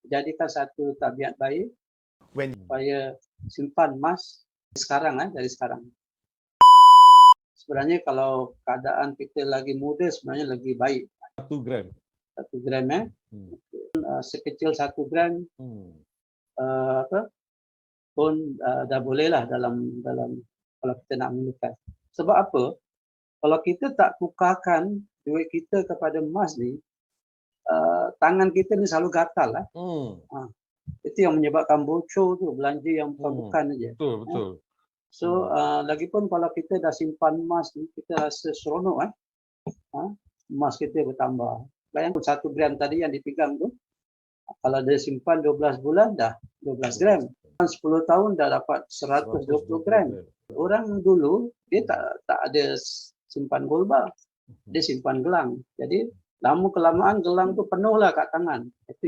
jadikan satu tabiat baik supaya simpan emas dari sekarang. Sebenarnya kalau keadaan kita lagi muda sebenarnya lagi baik. 1 gram. 1 gram sekecil 1 gram pun dah bolehlah dalam kalau kita nak menukar. Sebab apa? Kalau kita tak tukarkan duit kita kepada emas ni, tangan kita ni selalu gatal lah. Itu yang menyebabkan bocor tu, belanja yang bukan aja. Betul. So lagipun kalau kita dah simpan emas ni, kita rasa seronok emas kita bertambah. Bayangkan 1 gram tadi yang dipegang tu, kalau dia simpan 12 bulan dah 12 gram. 10 tahun dah dapat 120 gram. Orang dulu dia tak ada simpan gold bar. Dia simpan gelang. Jadi lama kelamaan gelang tu penuhlah kat tangan. Itu